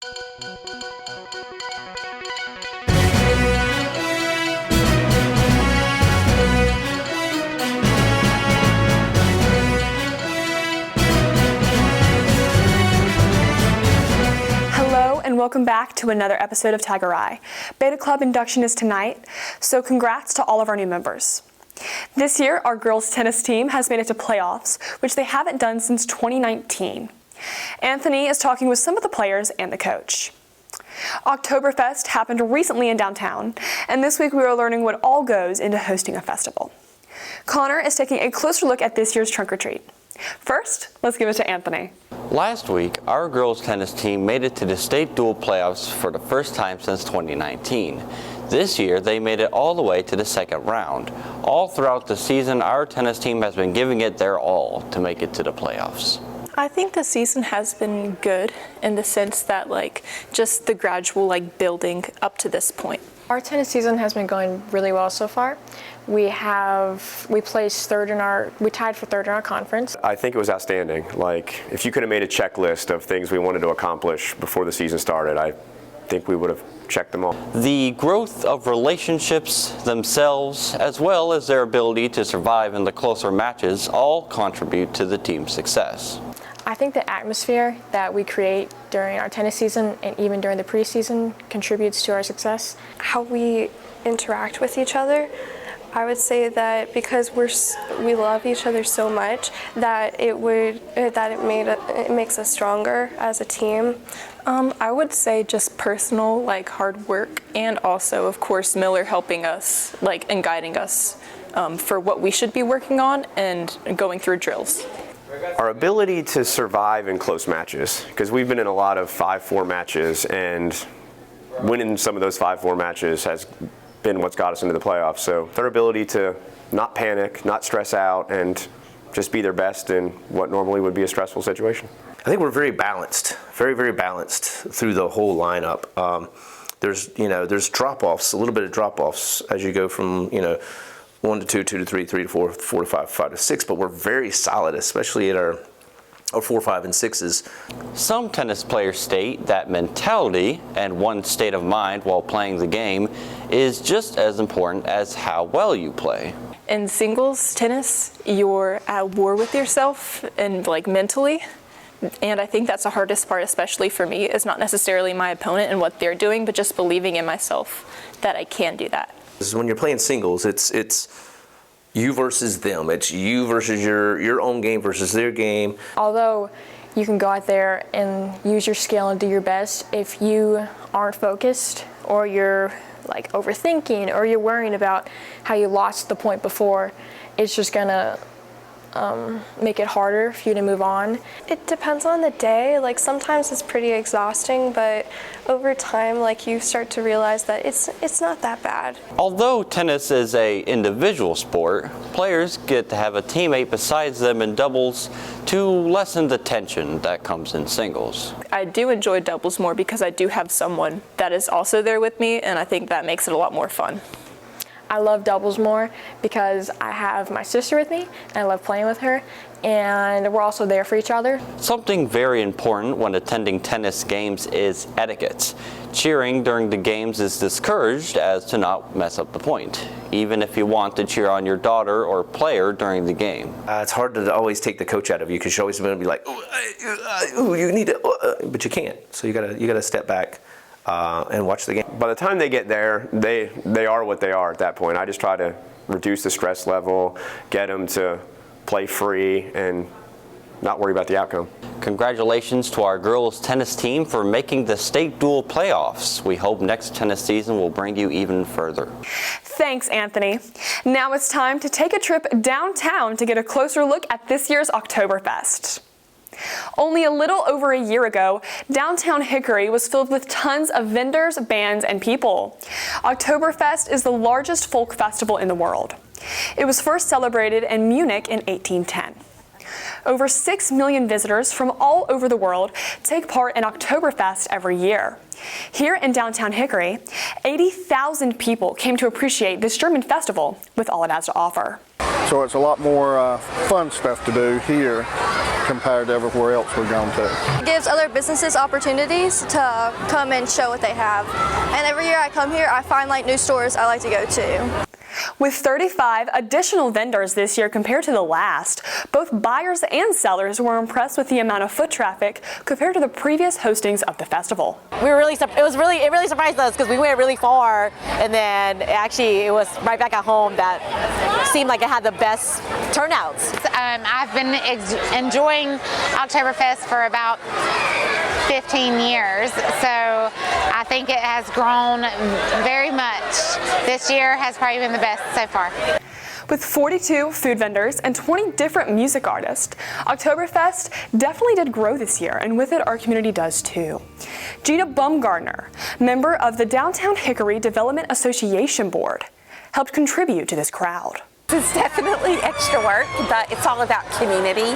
Hello and welcome back to another episode of Tiger Eye. Beta Club induction is tonight, so congrats to all of our new members. This year, our girls tennis team has made it to playoffs, which they haven't done since 2019. Anthony is talking with some of the players and the coach. Oktoberfest happened recently in downtown, and this week we are learning what all goes into hosting a festival. Connor is taking a closer look at this year's trunk or treat. First, let's give it to Anthony. Last week, our girls tennis team made it to the state dual playoffs for the first time since 2019. This year, they made it all the way to the second round. All throughout the season, our tennis team has been giving it their all to make it to the playoffs. I think the season has been good in the sense that just the gradual building up to this point. Our tennis season has been going really well so far. We tied for third in our conference. I think it was outstanding. If you could have made a checklist of things we wanted to accomplish before the season started, I think we would have checked them all. The growth of relationships themselves, as well as their ability to survive in the closer matches, all contribute to the team's success. I think the atmosphere that we create during our tennis season and even during the preseason contributes to our success. How we interact with each other, I would say that because we love each other so much that it makes us stronger as a team. I would say just personal hard work, and also of course Miller helping us and guiding us for what we should be working on and going through drills. Our ability to survive in close matches, because we've been in a lot of 5-4 matches, and winning some of those 5-4 matches has been what's got us into the playoffs. So their ability to not panic, not stress out, and just be their best in what normally would be a stressful situation. I think we're very balanced, very balanced through the whole lineup. There's drop-offs, a little bit of drop-offs as you go from 1 to 2, 2 to 3, 3 to 4, 4 to 5, 5 to 6, but we're very solid, especially at our 4, 5, and 6s. Some tennis players state that mentality and one's state of mind while playing the game is just as important as how well you play. In singles tennis, you're at war with yourself and mentally. And I think that's the hardest part, especially for me, is not necessarily my opponent and what they're doing, but just believing in myself that I can do that. When you're playing singles, it's you versus them. It's you versus your own game versus their game. Although you can go out there and use your skill and do your best, if you aren't focused or you're overthinking or you're worrying about how you lost the point before, it's just gonna make it harder for you to move on. It depends on the day. Sometimes it's pretty exhausting, but over time, you start to realize that it's not that bad. Although tennis is an individual sport, players get to have a teammate besides them in doubles to lessen the tension that comes in singles. I do enjoy doubles more because I do have someone that is also there with me, and I think that makes it a lot more fun. I love doubles more because I have my sister with me, and I love playing with her, and we're also there for each other. Something very important when attending tennis games is etiquette. Cheering during the games is discouraged as to not mess up the point, even if you want to cheer on your daughter or player during the game. It's hard to always take the coach out of you because you're always going to be like, ooh, you need to, but you can't. So you gotta step back and watch the game. By the time they get there, they are what they are at that point. I just try to reduce the stress level, get them to play free, and not worry about the outcome. Congratulations to our girls tennis team for making the state dual playoffs. We hope next tennis season will bring you even further. Thanks, Anthony. Now it's time to take a trip downtown to get a closer look at this year's Oktoberfest. Only a little over a year ago, downtown Hickory was filled with tons of vendors, bands, and people. Oktoberfest is the largest folk festival in the world. It was first celebrated in Munich in 1810. Over 6 million visitors from all over the world take part in Oktoberfest every year. Here in downtown Hickory, 80,000 people came to appreciate this German festival with all it has to offer. So it's a lot more fun stuff to do here compared to everywhere else we've gone to. It gives other businesses opportunities to come and show what they have. And every year I come here, I find like new stores I like to go to. With 35 additional vendors this year compared to the last, both buyers and sellers were impressed with the amount of foot traffic compared to the previous hostings of the festival. It really surprised us because we went really far, and then actually it was right back at home that seemed like it had the best turnouts. I've been enjoying Oktoberfest for about 15 years, so I think it has grown very much. This year has probably been the best so far. With 42 food vendors and 20 different music artists, Oktoberfest definitely did grow this year, and with it our community does too. Gina Bumgardner, member of the Downtown Hickory Development Association Board, helped contribute to this crowd. It's definitely extra work, but it's all about community.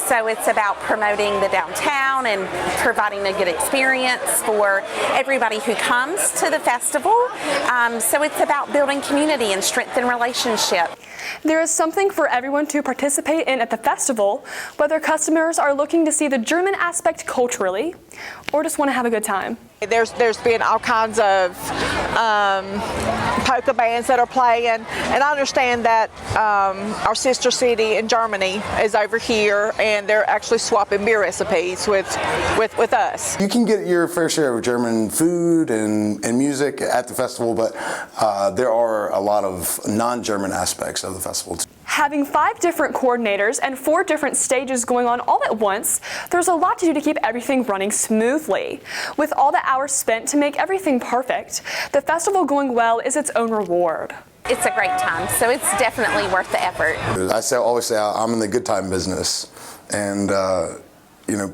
So it's about promoting the downtown and providing a good experience for everybody who comes to the festival. So it's about building community and strengthening relationship. There is something for everyone to participate in at the festival, whether customers are looking to see the German aspect culturally or just want to have a good time. There's been all kinds of polka bands that are playing, and I understand that our sister city in Germany is over here, and they're actually swapping beer recipes with us. You can get your fair share of German food and music at the festival, but there are a lot of non-German aspects of the festival too. Having 5 different coordinators and 4 different stages going on all at once, there's a lot to do to keep everything running smoothly. With all the hours spent to make everything perfect, the festival going well is its own reward. It's a great time, so it's definitely worth the effort. I always say I'm in the good time business, and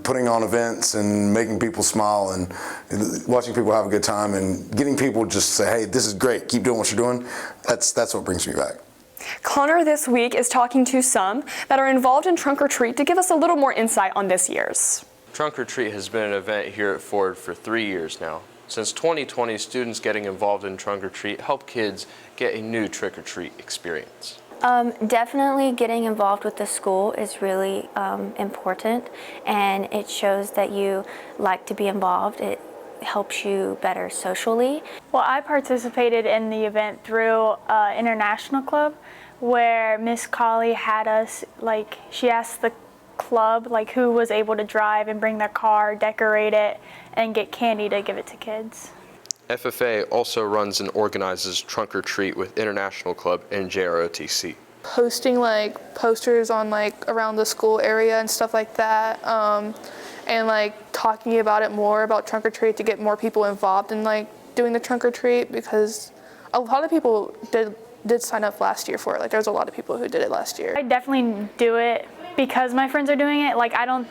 putting on events and making people smile and watching people have a good time and getting people just say, hey, this is great, keep doing what you're doing, that's what brings me back. Connor this week is talking to some that are involved in Trunk or Treat to give us a little more insight on this year's. Trunk or Treat has been an event here at Ford for 3 years now. Since 2020, students getting involved in Trunk or Treat help kids get a new trick or treat experience. Definitely getting involved with the school is really important, and it shows that you like to be involved. It helps you better socially. Well, I participated in the event through International Club, where Miss Colley had us, she asked the club who was able to drive and bring their car, decorate it, and get candy to give it to kids. FFA also runs and organizes Trunk or Treat with International Club and JROTC. Posting posters on around the school area and stuff like that, and talking about it more about Trunk or Treat to get more people involved in doing the Trunk or Treat, because a lot of people did sign up last year for it. There was a lot of people who did it last year. I definitely do it because my friends are doing it. I don't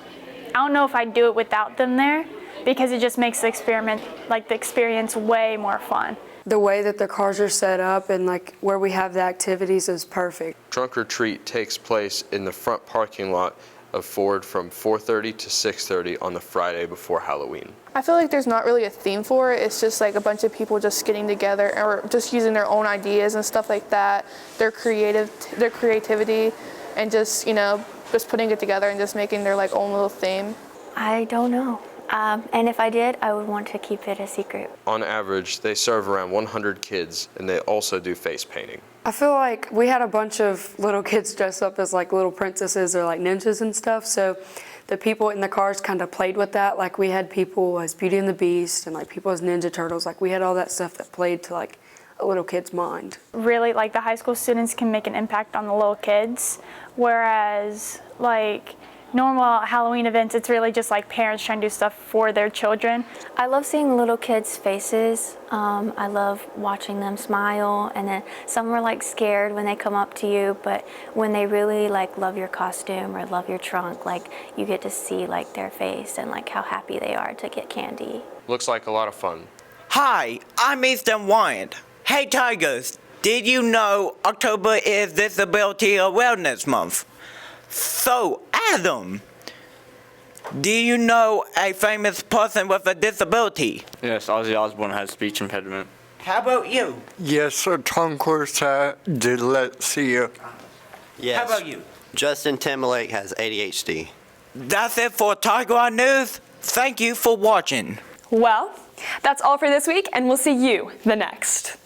know if I'd do it without them there, because it just makes the experience way more fun. The way that the cars are set up and where we have the activities is perfect. Trunk or Treat takes place in the front parking lot of Ford from 4:30 to 6:30 on the Friday before Halloween. I feel like there's not really a theme for it. It's just a bunch of people just getting together or just using their own ideas and stuff like that, their creativity, and just putting it together and just making their own little theme. I don't know. And if I did, I would want to keep it a secret. On average, they serve around 100 kids, and they also do face painting. I feel like we had a bunch of little kids dressed up as little princesses or ninjas and stuff, so the people in the cars kind of played with that. We had people as Beauty and the Beast and people as Ninja Turtles. We had all that stuff that played to a little kid's mind. Really, the high school students can make an impact on the little kids, whereas normal Halloween events, it's really just parents trying to do stuff for their children. I love seeing little kids' faces. I love watching them smile, and then some are scared when they come up to you, but when they really love your costume or love your trunk, you get to see their face and how happy they are to get candy. Looks like a lot of fun. Hi, I'm Ethan Wyatt. Hey Tigers, did you know October is Disability Awareness Month? So, Adam, do you know a famous person with a disability? Yes, Ozzy Osbourne has speech impediment. How about you? Yes, Tom Cruise has dyslexia. Yes. How about you? Justin Timberlake has ADHD. That's it for Tiger Eye News. Thank you for watching. Well, that's all for this week, and we'll see you the next.